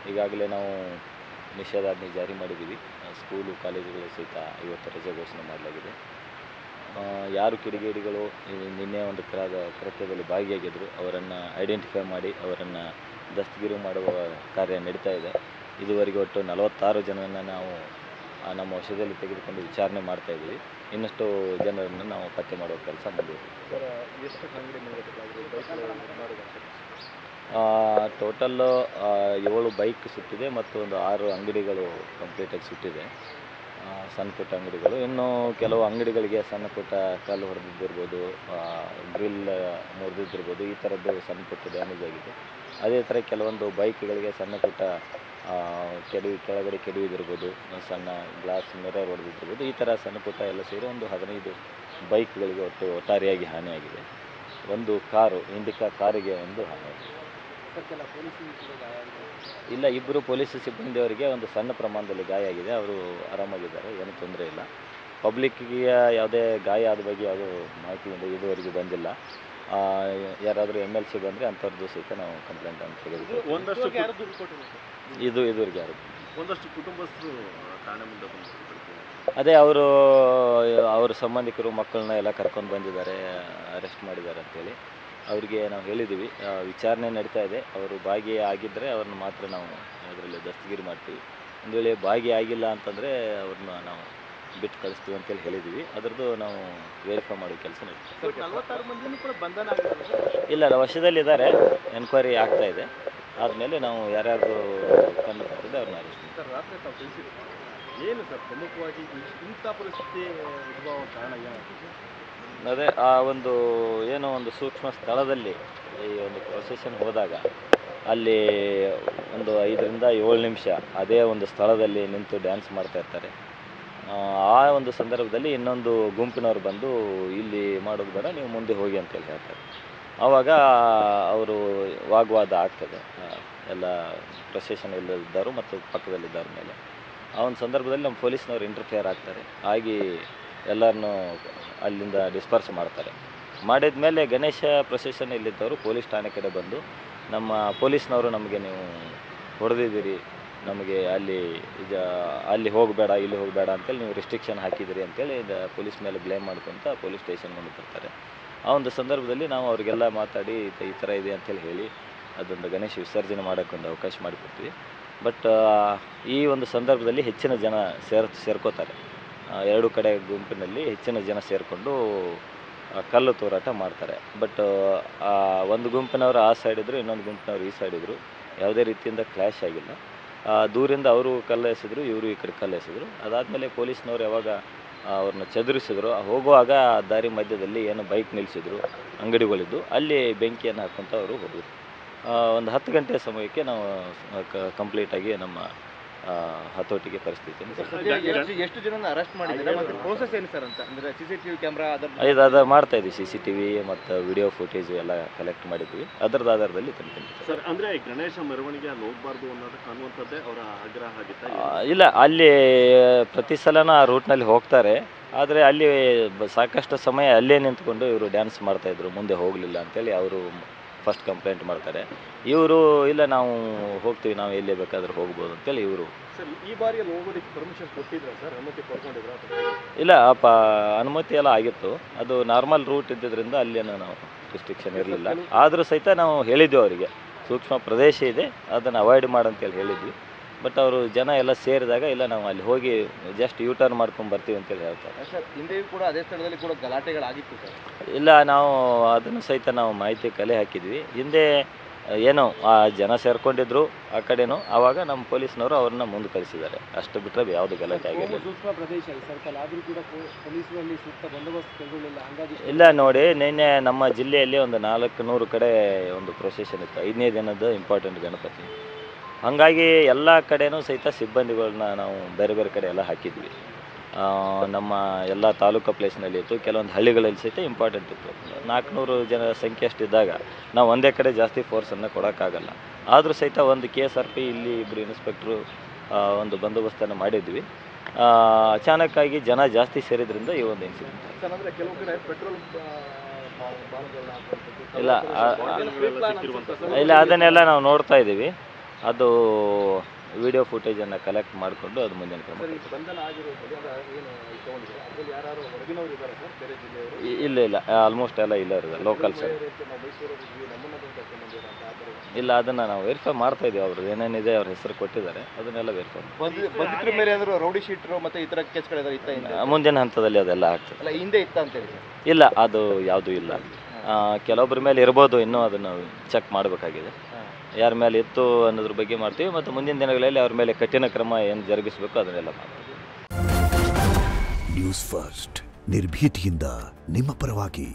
ಈಗಾಗಲೇ ನಾವು ನಿಷೇಧಾಜ್ಞೆ ಜಾರಿ ಮಾಡಿದ್ದೀವಿ. ಸ್ಕೂಲು ಕಾಲೇಜುಗಳು ಸಹಿತ ಇವತ್ತು ರಜೆ ಘೋಷಣೆ ಮಾಡಲಾಗಿದೆ. ಯಾರು ಕಿಡಿಗೇಡಿಗಳು ನಿನ್ನೆ ಒಂದು ಕೃತ್ಯದಲ್ಲಿ ಭಾಗಿಯಾಗಿದ್ದರು ಅವರನ್ನು ಐಡೆಂಟಿಫೈ ಮಾಡಿ ಅವರನ್ನು ದಸ್ತಗಿರಿ ಮಾಡುವ ಕಾರ್ಯ ನಡೀತಾ ಇದೆ. ಇದುವರೆಗೆ ಒಟ್ಟು 46 ಜನರನ್ನು ನಾವು ನಮ್ಮ ವಶದಲ್ಲಿ ತೆಗೆದುಕೊಂಡು ವಿಚಾರಣೆ ಮಾಡ್ತಾ ಇದ್ದೀವಿ. ಇನ್ನಷ್ಟು ಜನರನ್ನು ನಾವು ಪತ್ತೆ ಮಾಡುವ ಕೆಲಸ ಮುಂದುವರಿದೆ. ಟೋಟಲ್ಲು 7 ಬೈಕ್ ಸುಟ್ಟಿದೆ ಮತ್ತು ಒಂದು 6 ಅಂಗಡಿಗಳು ಕಂಪ್ಲೀಟಾಗಿ ಸುಟ್ಟಿದೆ, ಸಣ್ಣ ಪುಟ್ಟ ಅಂಗಡಿಗಳು. ಇನ್ನು ಕೆಲವು ಅಂಗಡಿಗಳಿಗೆ ಸಣ್ಣ ಪುಟ್ಟ ಕಲ್ಲು ಹೊಡೆದಿದ್ದಿರ್ಬೋದು, ಗ್ರಿಲ್ ಮುರಿದಿದ್ದಿರ್ಬೋದು, ಈ ಥರದ್ದು ಸಣ್ಣ ಪುಟ್ಟ ಡ್ಯಾಮೇಜ್ ಆಗಿದೆ. ಅದೇ ಥರ ಕೆಲವೊಂದು ಬೈಕ್ಗಳಿಗೆ ಸಣ್ಣ ಪುಟ್ಟ ಕೆಳಗಡೆ ಕೆಡವಿದಿರ್ಬೋದು, ಸಣ್ಣ ಗ್ಲಾಸ್ ಮಿರರ್ ಹೊಡೆದಿದ್ದಿರ್ಬೋದು, ಈ ಥರ ಸಣ್ಣ ಪುಟ್ಟ ಎಲ್ಲ ಸೇರಿ ಒಂದು 15 ಬೈಕ್ಗಳಿಗೆ ಒಟ್ಟಾರೆಯಾಗಿ ಹಾನಿಯಾಗಿದೆ. ಒಂದು ಕಾರು ಇಂಡಿಕಾ ಕಾರಿಗೆ ಒಂದು ಹಾನಿಯಾಗಿದೆ. ಇಲ್ಲ, 2 ಪೊಲೀಸ್ ಸಿಬ್ಬಂದಿಯವರಿಗೆ ಒಂದು ಸಣ್ಣ ಪ್ರಮಾಣದಲ್ಲಿ ಗಾಯ ಆಗಿದೆ. ಅವರು ಆರಾಮಾಗಿದ್ದಾರೆ, ಏನೂ ತೊಂದರೆ ಇಲ್ಲ. ಪಬ್ಲಿಕ್ಕಿಗೆ ಯಾವುದೇ ಗಾಯ ಆದ ಬಗ್ಗೆ ಯಾವುದೂ ಮಾಹಿತಿ ಇದುವರೆಗೂ ಬಂದಿಲ್ಲ. ಯಾರಾದರೂ MLC ಬಂದರೆ ಅಂಥವ್ರದ್ದು ಸಹಿತ ನಾವು ಕಂಪ್ಲೇಂಟ್ ಅಂತ ತೆಗೆದುಕೊಳ್ತೀವಿ. ಇದುವರೆಗೆ ಯಾರು ಒಂದಷ್ಟು ಕುಟುಂಬಸ್ಥರು ಠಾಣೆ ಮುಂದೆ ಬಂದು ಅದೇ ಅವ್ರ ಸಂಬಂಧಿಕರು ಮಕ್ಕಳನ್ನ ಎಲ್ಲ ಕರ್ಕೊಂಡು ಬಂದಿದ್ದಾರೆ, ಅರೆಸ್ಟ್ ಮಾಡಿದ್ದಾರೆ ಅಂತೇಳಿ ಅವರಿಗೆ ನಾವು ಹೇಳಿದ್ದೀವಿ. ವಿಚಾರಣೆ ನಡೀತಾ ಇದೆ. ಅವರು ಭಾಗಿಯಾಗಿದ್ದರೆ ಅವ್ರನ್ನ ಮಾತ್ರ ನಾವು ಅದರಲ್ಲಿ ದಸ್ತಗಿರಿ ಮಾಡ್ತೀವಿ. ಒಂದು ವೇಳೆ ಭಾಗಿಯಾಗಿಲ್ಲ ಅಂತಂದರೆ ಅವ್ರನ್ನ ನಾವು ಬಿಟ್ಟು ಕಳಿಸ್ತೀವಿ ಅಂತೇಳಿ ಹೇಳಿದ್ದೀವಿ. ಅದರದ್ದು ನಾವು ವೆರಿಫೈ ಮಾಡೋ ಕೆಲಸ ನಡೀತೀವಿ. 46 ಮಂದಿನೂ ಕೂಡ ಬಂಧನ ಇಲ್ಲ, ವಶದಲ್ಲಿದ್ದಾರೆ. ಎನ್ಕ್ವೈರಿ ಆಗ್ತಾ ಇದೆ. ಆದಮೇಲೆ ನಾವು ಯಾರ್ಯಾರು ಕಂಡು ಬರ್ತಿದೆ ಅವ್ರನ್ನ ಅರೆಸ್ಟ್ ಮಾಡ್ತೀವಿ. ಸರ್, ರಾತ್ರಿ ತಾವು ತಿಳಿಸಿದ್ರು ಏನು ಸರ್ ಪ್ರಮುಖವಾಗಿ ಇಂಥ ಪರಿಸ್ಥಿತಿ ಉದ್ಭವ ಕಾರಣ ಏನಾಗ್ತದೆ? ಅದೇ ಒಂದು ಏನೋ ಒಂದು ಸೂಕ್ಷ್ಮ ಸ್ಥಳದಲ್ಲಿ ಈ ಒಂದು ಪ್ರೊಸೆಷನ್ ಹೋದಾಗ ಅಲ್ಲಿ ಒಂದು 5ರಿಂದ 7 ನಿಮಿಷ ಅದೇ ಒಂದು ಸ್ಥಳದಲ್ಲಿ ನಿಂತು ಡ್ಯಾನ್ಸ್ ಮಾಡ್ತಾ ಇರ್ತಾರೆ. ಆ ಒಂದು ಸಂದರ್ಭದಲ್ಲಿ ಇನ್ನೊಂದು ಗುಂಪಿನವರು ಬಂದು ಇಲ್ಲಿ ಮಾಡೋದು ಬೇಡ, ನೀವು ಮುಂದೆ ಹೋಗಿ ಅಂತೇಳಿ ಹೇಳ್ತಾರೆ. ಆವಾಗ ಅವರು ವಾಗ್ವಾದ ಆಗ್ತದೆ ಎಲ್ಲ ಪ್ರೊಸೆಷನ್ ಇಲ್ಲದಿದ್ದವರು ಮತ್ತು ಪಕ್ಕದಲ್ಲಿದ್ದವ್ರ ಮೇಲೆ. ಆ ಒಂದು ಸಂದರ್ಭದಲ್ಲಿ ನಮ್ಮ ಪೊಲೀಸ್ನವರು ಇಂಟರ್ಫಿಯರ್ ಆಗ್ತಾರೆ. ಆಗಿ ಎಲ್ಲರನ್ನೂ ಅಲ್ಲಿಂದ ಡಿಸ್ಪರ್ಸ್ ಮಾಡ್ತಾರೆ. ಮಾಡಿದ ಮೇಲೆ ಗಣೇಶ ಪ್ರೊಸೆಷನ್ ಇಲ್ಲಿದ್ದವರು ಪೊಲೀಸ್ ಠಾಣೆ ಕಡೆ ಬಂದು ನಮ್ಮ ಪೊಲೀಸ್ನವರು ನಮಗೆ ನೀವು ಹೊಡೆದಿದ್ದೀರಿ, ನಮಗೆ ಅಲ್ಲಿ ಹೋಗಬೇಡ ಇಲ್ಲಿ ಹೋಗಬೇಡ ಅಂತೇಳಿ ನೀವು ರಿಸ್ಟ್ರಿಕ್ಷನ್ ಹಾಕಿದಿರಿ ಅಂತೇಳಿ ಪೊಲೀಸ್ ಮೇಲೆ ಬ್ಲೇಮ್ ಮಾಡ್ಕೊತ ಪೊಲೀಸ್ ಸ್ಟೇಷನ್ ಮುಂದೆ ಬರ್ತಾರೆ. ಆ ಒಂದು ಸಂದರ್ಭದಲ್ಲಿ ನಾವು ಅವರಿಗೆಲ್ಲ ಮಾತಾಡಿ ಈ ಥರ ಇದೆ ಅಂತೇಳಿ ಹೇಳಿ ಅದೊಂದು ಗಣೇಶ ವಿಸರ್ಜನೆ ಮಾಡೋಕ್ಕೊಂದು ಅವಕಾಶ ಮಾಡಿಕೊಡ್ತೀವಿ. ಬಟ್ ಈ ಒಂದು ಸಂದರ್ಭದಲ್ಲಿ ಹೆಚ್ಚಿನ ಜನ ಸೇರ್ಕೋತಾರೆ. 2 ಕಡೆ ಗುಂಪಿನಲ್ಲಿ ಹೆಚ್ಚಿನ ಜನ ಸೇರಿಕೊಂಡು ಕಲ್ಲು ತೂರಾಟ ಮಾಡ್ತಾರೆ. ಬಟ್ ಒಂದು ಗುಂಪಿನವರು ಆ ಸೈಡ್ ಇದ್ದರು, ಇನ್ನೊಂದು ಗುಂಪಿನವರು ಈ ಸೈಡ್ ಇದ್ದರು. ಯಾವುದೇ ರೀತಿಯಿಂದ ಕ್ಲ್ಯಾಶ್ ಆಗಿಲ್ಲ. ದೂರಿಂದ ಅವರು ಕಲ್ಲು ಎಸೆದ್ರು, ಇವರು ಈ ಕಡೆ ಕಲ್ಲು ಎಸೆದ್ರು. ಅದಾದಮೇಲೆ ಪೊಲೀಸ್ನವರು ಯಾವಾಗ ಅವ್ರನ್ನ ಚದುರಿಸಿದ್ರು, ಹೋಗುವಾಗ ದಾರಿ ಮಧ್ಯದಲ್ಲಿ ಏನು ಬೈಕ್ ನಿಲ್ಲಿಸಿದ್ರು, ಅಂಗಡಿಗಳಿದ್ದು, ಅಲ್ಲಿ ಬೆಂಕಿಯನ್ನು ಹಾಕ್ಕೊಂತ ಅವರು ಹೋದರು. ಒಂದು 10 ಗಂಟೆ ಸಮಯಕ್ಕೆ ನಾವು ಕಂಪ್ಲೀಟಾಗಿ ನಮ್ಮ ಹತೋಟಿಗೆ ಪರಿಸ್ಥಿತಿಯನ್ನು ಎಷ್ಟು ಜನ ಅರೆಸ್ಟ್ ಮಾಡಿದ್ದಾರೆ ಮತ್ತು ಪ್ರೋಸೆಸ್ ಏನು ಸರ್ ಅಂತ ಅಂದರೆ CCTV ಕ್ಯಾಮ್ರಾ ಅದು ಮಾಡ್ತಾ ಇದ್ವಿ. CCTV ಮತ್ತು ವಿಡಿಯೋ ಫುಟೇಜ್ ಎಲ್ಲ ಕಲೆಕ್ಟ್ ಮಾಡಿದ್ವಿ. ಅದರದ ಆಧಾರದಲ್ಲಿ ತನಿಖೆ ಸರ್. ಅಂದರೆ ಗಣೇಶ ಮೆರವಣಿಗೆ ಅಲ್ಲಿ ಹೋಗಬಾರ್ದು ಅನ್ನುವಂಥದ್ದೇ ಅವರ ಆಗ್ರಹ ಆಗಿತ್ತು? ಇಲ್ಲ, ಅಲ್ಲಿ ಪ್ರತಿ ಸಲನೂ ಆ ರೂಟ್ನಲ್ಲಿ ಹೋಗ್ತಾರೆ. ಆದರೆ ಅಲ್ಲಿ ಸಾಕಷ್ಟು ಸಮಯ ಅಲ್ಲೇ ನಿಂತ್ಕೊಂಡು ಇವರು ಡ್ಯಾನ್ಸ್ ಮಾಡ್ತಾಯಿದ್ರು, ಮುಂದೆ ಹೋಗಲಿಲ್ಲ ಅಂತೇಳಿ ಅವರು ಫಸ್ಟ್ ಕಂಪ್ಲೇಂಟ್ ಮಾಡ್ತಾರೆ. ಇವರು ಇಲ್ಲ, ನಾವು ಹೋಗ್ತೀವಿ, ನಾವು ಎಲ್ಲೇ ಬೇಕಾದರೂ ಹೋಗ್ಬೋದು ಅಂತೇಳಿ ಇವರು. ಸರ್, ಈ ಬಾರಿ ಅಲ್ಲಿ ಹೋಗೋದಕ್ಕೆ ಪರ್ಮಿಷನ್ ಕೊಟ್ಟಿದ್ರ ಸರ್? ಅನುಮತಿ ಪಡ್ಕೊಂಡಿದ್ರ? ಇಲ್ಲ, ಅನುಮತಿ ಎಲ್ಲ ಆಗಿತ್ತು. ಅದು ನಾರ್ಮಲ್ ರೂಟ್ ಇದ್ದಿದ್ದರಿಂದ ಅಲ್ಲೇನೂ ನಾವು ರಿಸ್ಟ್ರಿಕ್ಷನ್ ಇರಲಿಲ್ಲ. ಆದರೂ ಸಹಿತ ನಾವು ಹೇಳಿದ್ವಿ ಅವರಿಗೆ, ಸೂಕ್ಷ್ಮ ಪ್ರದೇಶ ಇದೆ, ಅದನ್ನು ಅವಾಯ್ಡ್ ಮಾಡಂತೇಳಿ ಹೇಳಿದ್ವಿ. ಬಟ್ ಅವರು ಜನ ಎಲ್ಲ ಸೇರಿದಾಗ ಇಲ್ಲ, ನಾವು ಅಲ್ಲಿ ಹೋಗಿ ಜಸ್ಟ್ ಟರ್ನ್ ಮಾಡ್ಕೊಂಡು ಬರ್ತೀವಿ ಅಂತೇಳಿ ಹೇಳ್ತಾರೆ. ಸರ್, ಹಿಂದೆಯೂ ಕೂಡ ಅದೇ ಸ್ಥಳದಲ್ಲಿ ಕೂಡ ಗಲಾಟೆಗಳಾಗಿತ್ತು ಸರ್? ಇಲ್ಲ, ನಾವು ಅದನ್ನು ಸಹಿತ ನಾವು ಮಾಹಿತಿ ಕಲೆ ಹಾಕಿದ್ವಿ. ಹಿಂದೆ ಏನೋ ಆ ಜನ ಸೇರ್ಕೊಂಡಿದ್ರು ಆ ಕಡೆನೂ, ಆವಾಗ ನಮ್ಮ ಪೊಲೀಸ್ನವರು ಅವ್ರನ್ನ ಮುಂದೆ ಕಳಿಸಿದ್ದಾರೆ. ಅಷ್ಟು ಬಿಟ್ಟರೆ ಯಾವುದು ಗಲಾಟೆ ಆಗಿಲ್ಲ. ಸೂಕ್ಷ್ಮ ಪ್ರದೇಶ ಸರ್ಕಲ್ ಆದರೂ ಕೂಡ ಪೊಲೀಸರಲ್ಲಿ ಸೂಕ್ತ ಬಂದೋಬಸ್ತ್ ಕೈಗೊಳ್ಳಿಲ್ಲ, ಹಂಗಾಗಿ ಇಲ್ಲ ನೋಡಿ, ನಿನ್ನೆ ನಮ್ಮ ಜಿಲ್ಲೆಯಲ್ಲಿ ಒಂದು 400 ಕಡೆ ಒಂದು ಪ್ರೊಸೆಷನ್ ಇತ್ತು. 5ನೇ ದಿನದ ಇಂಪಾರ್ಟೆಂಟ್ ಗಣಪತಿ. ಹಾಗಾಗಿ ಎಲ್ಲ ಕಡೆನೂ ಸಹಿತ ಸಿಬ್ಬಂದಿಗಳನ್ನ ನಾವು ಬೇರೆ ಬೇರೆ ಕಡೆ ಎಲ್ಲ ಹಾಕಿದ್ವಿ. ನಮ್ಮ ಎಲ್ಲ ತಾಲೂಕು ಪ್ಲೇಸ್ನಲ್ಲಿ ಇತ್ತು, ಕೆಲವೊಂದು ಹಳ್ಳಿಗಳಲ್ಲಿ ಸಹಿತ ಇಂಪಾರ್ಟೆಂಟ್ ಇತ್ತು. 400 ಜನ ಸಂಖ್ಯೆ ಅಷ್ಟಿದ್ದಾಗ ನಾವು ಒಂದೇ ಕಡೆ ಜಾಸ್ತಿ ಫೋರ್ಸನ್ನು ಕೊಡೋಕ್ಕಾಗಲ್ಲ. ಆದರೂ ಸಹಿತ ಒಂದು KSRP ಇಲ್ಲಿ 2 ಇನ್ಸ್ಪೆಕ್ಟ್ರು ಒಂದು ಬಂದೋಬಸ್ತನ್ನು ಮಾಡಿದ್ವಿ. ಅಚಾನಕ್ಕಾಗಿ ಜನ ಜಾಸ್ತಿ ಸೇರಿದ್ರಿಂದ ಈ ಒಂದು ಇನ್ಸಿಡೆಂಟ್. ಇಲ್ಲ, ಅದನ್ನೆಲ್ಲ ನಾವು ನೋಡ್ತಾ ಇದ್ದೀವಿ. ಅದು ವಿಡಿಯೋ ಫುಟೇಜನ್ನು ಕಲೆಕ್ಟ್ ಮಾಡಿಕೊಂಡು ಅದು ಮುಂದಿನ ಕ್ರಮ. ಸರ್, ಈಗ ಬಂಧನ ಆಗಿರೋದು ಏನು ತಗೊಂಡಿದ್ದಾರೆ ಅದರಲ್ಲಿ ಯಾರು ಹೊರಗಿನವರು ಇದ್ದಾರೆ ಸರ್, ಬೇರೆ ಜಿಲ್ಲೆಯವರು? ಇಲ್ಲ ಆಲ್ಮೋಸ್ಟ್ ಎಲ್ಲ ಇಲ್ಲ ಇರೋದು ಲೋಕಲ್ ಸರ್. ನಾವು ಮೈಸೂರಲ್ಲಿ ನಮ್ಮನ್ನ ಕರ್ಕೊಂಡು ಬಂದಿರೋ ಅಂತ ಆ ಥರ ಇಲ್ಲ, ಅದನ್ನು ನಾವು ವೆರಿಫೈ ಮಾಡ್ತಾ ಇದ್ದೀವಿ. ಅವ್ರದ್ದು ಏನೇನಿದೆ ಅವ್ರ ಹೆಸರು ಕೊಟ್ಟಿದ್ದಾರೆ ಅದನ್ನೆಲ್ಲ ವೆರಿಫೈ ಬಂದಿದ್ರ ಮೇಲೆ ಏನಾದ್ರು ರೌಡಿ ಶೀಟ್ರು ಮತ್ತು ಈ ಥರ ಕೇಸ್ಗಳಿದಾರೆ ಇತ್ತ ಹಿಂದೆ? ಮುಂದಿನ ಹಂತದಲ್ಲಿ ಅದೆಲ್ಲ ಆಗ್ತದೆ. ಅಲ್ಲ, ಹಿಂದೆ ಇತ್ತ ಅಂತೇಳಿ ಸರ್? ಇಲ್ಲ, ಅದು ಯಾವುದೂ ಇಲ್ಲ. ಕೆಲವೊಬ್ಬರ ಮೇಲೆ ಇರ್ಬೋದು, ಇನ್ನೂ ಅದನ್ನು ಚೆಕ್ ಮಾಡಬೇಕಾಗಿದೆ. ಯಾರ ಮೇಲೆ ಇತ್ತು ಅನ್ನೋದ್ರ ಬಗ್ಗೆ ಮಾಡ್ತೀವಿ ಮತ್ತು ಮುಂದಿನ ದಿನಗಳಲ್ಲಿ ಅವ್ರ ಮೇಲೆ ಕಠಿಣ ಕ್ರಮ ಏನು ಜರುಗಿಸಬೇಕು ಅದನ್ನೆಲ್ಲ ಮಾಡ್ತೀವಿ. ನ್ಯೂಸ್ ಫಸ್ಟ್ ನಿರ್ಭೀತಿಯಿಂದ ನಿಮ್ಮ ಪರವಾಗಿ.